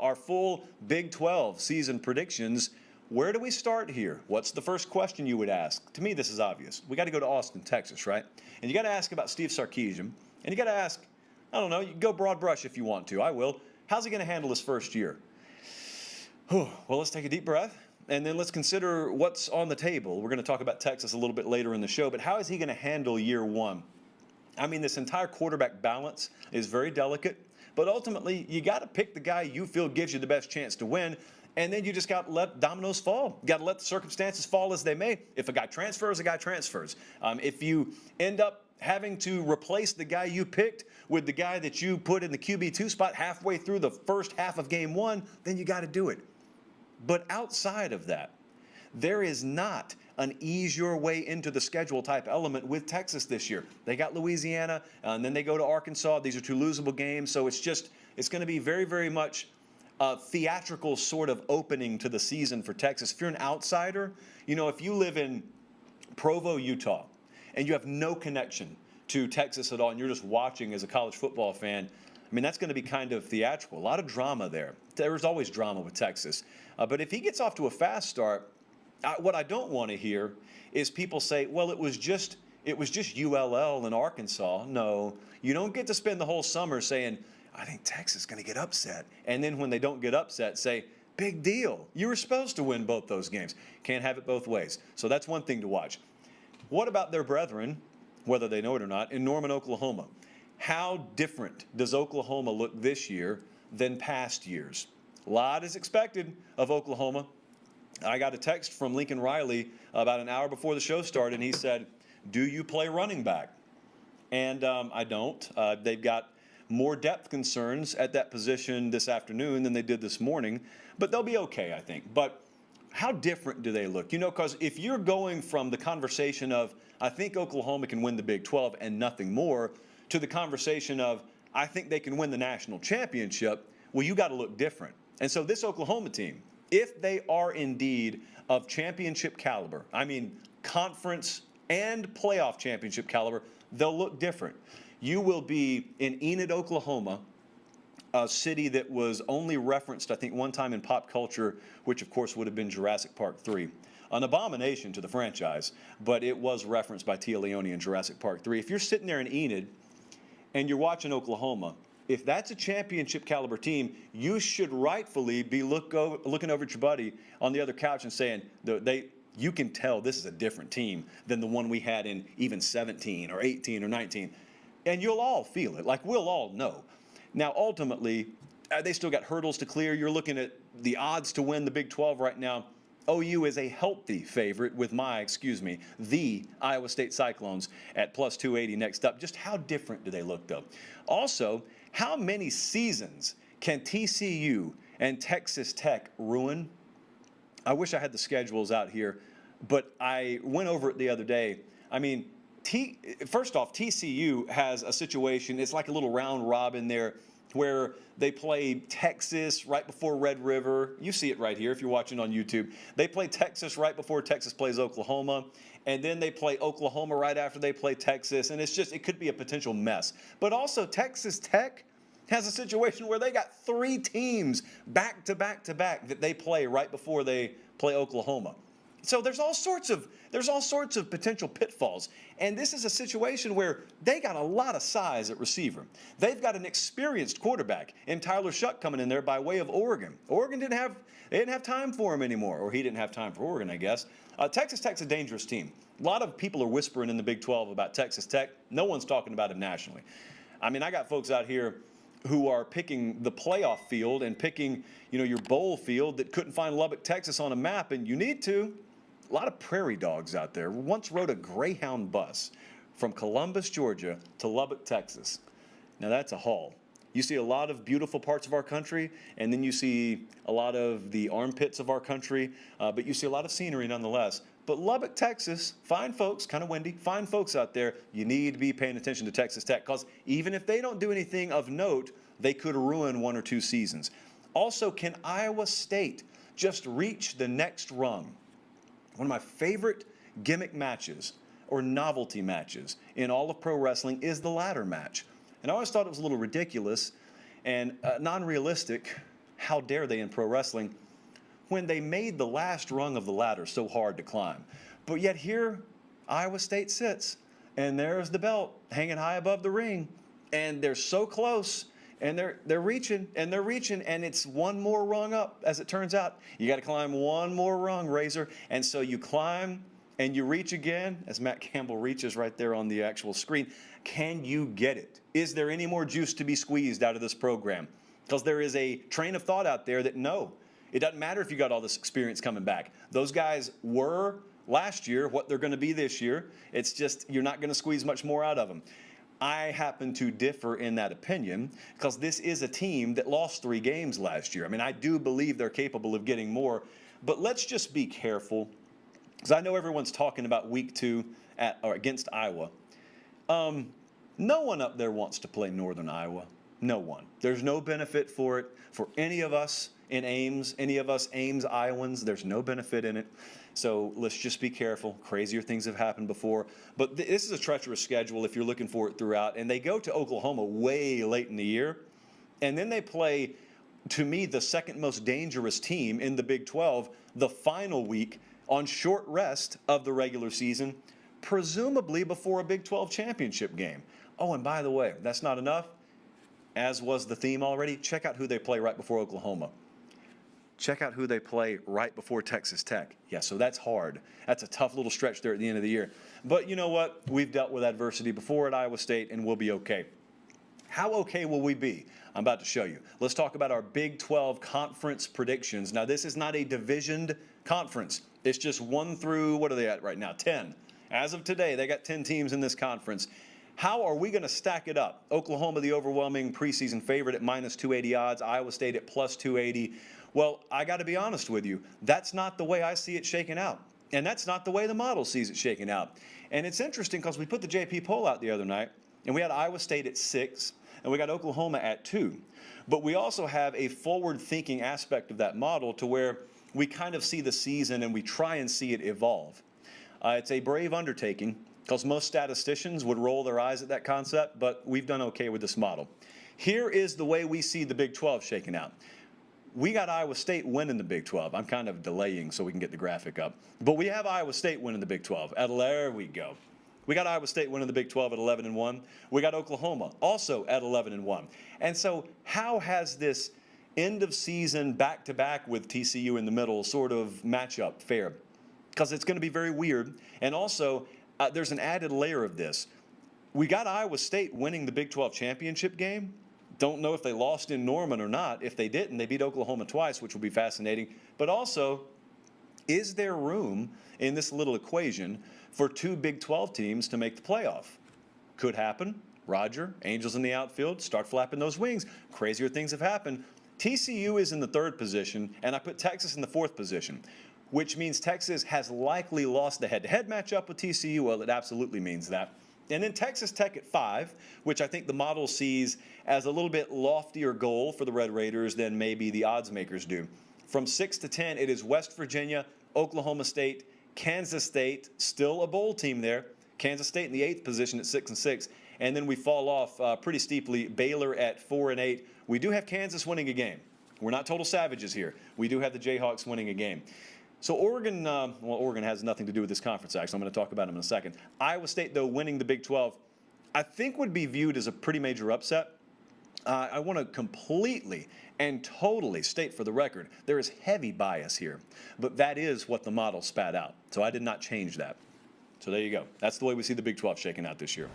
our full Big 12 season predictions. Where do we start here? What's the first question you would ask? To me, this is obvious. We got to go to Austin, Texas, right? And you got to ask about Steve Sarkisian. And you got to ask, I don't know, you can go broad brush if you want to. I will. How's he going to handle his first year? Well, let's take a deep breath. And then let's consider what's on the table. We're going to talk about Texas a little bit later in the show. But how is he going to handle year one? I mean, this entire quarterback balance is very delicate. But ultimately, you got to pick the guy you feel gives you the best chance to win. And then you just got to let dominoes fall. You got to let the circumstances fall as they may. If a guy transfers, a guy transfers. If you end up having to replace the guy you picked with the guy that you put in the QB2 spot halfway through the first half of game one, then you got to do it. But outside of that, there is not an ease your way into the schedule type element with Texas this year. They got Louisiana, and then they go to Arkansas. These are two losable games, so it's going to be very, very much a theatrical sort of opening to the season for Texas. If you're an outsider, if you live in Provo, Utah, and you have no connection to Texas at all, and you're just watching as a college football fan, I mean, that's going to be kind of theatrical. A lot of drama there. There's always drama with Texas. But if he gets off to a fast start, what I don't want to hear is people say, well, it was just ULL in Arkansas. No, you don't get to spend the whole summer saying, I think Texas is going to get upset. And then when they don't get upset, say, big deal. You were supposed to win both those games. Can't have it both ways. So that's one thing to watch. What about their brethren, whether they know it or not, in Norman, Oklahoma? How different does Oklahoma look this year than past years? A lot is expected of Oklahoma. I got a text from Lincoln Riley about an hour before the show started, and he said, do you play running back? And I don't. They've got more depth concerns at that position this afternoon than they did this morning, but they'll be okay, I think. But how different do they look? Because if you're going from the conversation of, I think Oklahoma can win the Big 12 and nothing more, to the conversation of, I think they can win the national championship, well, you got to look different. And so this Oklahoma team, if they are indeed of championship caliber, I mean conference and playoff championship caliber, they'll look different. You will be in Enid, Oklahoma, a city that was only referenced, I think, one time in pop culture, which of course would have been Jurassic Park 3. An abomination to the franchise, but it was referenced by Tia Leone in Jurassic Park 3. If you're sitting there in Enid and you're watching Oklahoma, if that's a championship caliber team, you should rightfully be looking over at your buddy on the other couch and saying, you can tell this is a different team than the one we had in even 17 or 18 or 19. And you'll all feel it, like we'll all know. Now, ultimately, they still got hurdles to clear. You're looking at the odds to win the Big 12 right now. OU is a healthy favorite with the Iowa State Cyclones at plus 280 next up. Just how different do they look, though? Also, how many seasons can TCU and Texas Tech ruin? I wish I had the schedules out here, but I went over it the other day. I mean, first off, TCU has a situation, it's like a little round robin there where they play Texas right before Red River. You see it right here if you're watching on YouTube. They play Texas right before Texas plays Oklahoma, and then they play Oklahoma right after they play Texas, and it could be a potential mess. But also Texas Tech has a situation where they got 3 teams back to back to back that they play right before they play Oklahoma. So there's all sorts of potential pitfalls. And this is a situation where they got a lot of size at receiver. They've got an experienced quarterback in Tyler Shuck coming in there by way of Oregon. Oregon didn't have time for him anymore, or he didn't have time for Oregon, I guess. Texas Tech's a dangerous team. A lot of people are whispering in the Big 12 about Texas Tech. No one's talking about him nationally. I mean, I got folks out here who are picking the playoff field and picking, your bowl field that couldn't find Lubbock, Texas on a map, and you need to. A lot of prairie dogs out there. Once rode a Greyhound bus from Columbus, Georgia to Lubbock, Texas. Now that's a haul. You see a lot of beautiful parts of our country, and then you see a lot of the armpits of our country, but you see a lot of scenery nonetheless. But Lubbock, Texas, fine folks, kind of windy, fine folks out there. You need to be paying attention to Texas Tech, because even if they don't do anything of note, they could ruin 1 or 2 seasons. Also, can Iowa State just reach the next rung? One of my favorite gimmick matches or novelty matches in all of pro wrestling is the ladder match. And I always thought it was a little ridiculous and non-realistic how dare they in pro wrestling, when they made the last rung of the ladder so hard to climb. But yet here, Iowa State sits, and there's the belt hanging high above the ring, and they're so close, and they're reaching, and it's one more rung up, as it turns out. You got to climb one more rung, Razor, and so you climb, and you reach again, as Matt Campbell reaches right there on the actual screen. Can you get it? Is there any more juice to be squeezed out of this program? Because there is a train of thought out there that no, it doesn't matter if you got all this experience coming back. Those guys were last year what they're going to be this year. It's just you're not going to squeeze much more out of them. I happen to differ in that opinion because this is a team that lost 3 games last year. I mean, I do believe they're capable of getting more, but let's just be careful because I know everyone's talking about week 2 against Iowa. No one up there wants to play Northern Iowa. No one. There's no benefit for it for any of us in Ames, any of us Ames Iowans. There's no benefit in it. So let's just be careful. Crazier things have happened before. But this is a treacherous schedule if you're looking for it throughout. And they go to Oklahoma way late in the year. And then they play, to me, the second most dangerous team in the Big 12 the final week on short rest of the regular season, presumably before a Big 12 championship game. Oh, and by the way, that's not enough. As was the theme already, check out who they play right before Oklahoma. Check out who they play right before Texas Tech. Yeah, so that's hard. That's a tough little stretch there at the end of the year. But you know what? We've dealt with adversity before at Iowa State, and we'll be okay. How okay will we be? I'm about to show you. Let's talk about our Big 12 conference predictions. Now, this is not a divisioned conference. It's just 1 through, what are they at right now? 10. As of today, they got 10 teams in this conference. How are we going to stack it up? Oklahoma, the overwhelming preseason favorite at minus 280 odds. Iowa State at plus 280. Well, I got to be honest with you. That's not the way I see it shaking out. And that's not the way the model sees it shaking out. And it's interesting because we put the JP poll out the other night, and we had Iowa State at 6, and we got Oklahoma at 2. But we also have a forward-thinking aspect of that model to where we kind of see the season and we try and see it evolve. It's a brave undertaking because most statisticians would roll their eyes at that concept, but we've done okay with this model. Here is the way we see the Big 12 shaking out. We got Iowa State winning the Big 12. I'm kind of delaying so we can get the graphic up. But we have Iowa State winning the Big 12. There we go. We got Iowa State winning the Big 12 at 11-1. We got Oklahoma also at 11-1. And so how has this end of season back-to-back with TCU in the middle sort of matchup fared? Because it's going to be very weird. And also, there's an added layer of this. We got Iowa State winning the Big 12 championship game. Don't know if they lost in Norman or not. If they didn't, they beat Oklahoma twice, which will be fascinating. But also, is there room in this little equation for 2 Big 12 teams to make the playoff? Could happen. Roger, Angels in the outfield, start flapping those wings. Crazier things have happened. TCU is in the 3rd position, and I put Texas in the 4th position, which means Texas has likely lost the head-to-head matchup with TCU. Well, it absolutely means that. And then Texas Tech at 5, which I think the model sees as a little bit loftier goal for the Red Raiders than maybe the odds makers do. From 6 to 10, it is West Virginia, Oklahoma State, Kansas State, still a bowl team there. Kansas State in the 8th position at 6-6. And then we fall off pretty steeply. Baylor at 4-8. We do have Kansas winning a game. We're not total savages here. We do have the Jayhawks winning a game. So Oregon, Oregon has nothing to do with this conference, actually. I'm going to talk about them in a second. Iowa State, though, winning the Big 12, I think would be viewed as a pretty major upset. I want to completely and totally state for the record, there is heavy bias here. But that is what the model spat out. So I did not change that. So there you go. That's the way we see the Big 12 shaking out this year.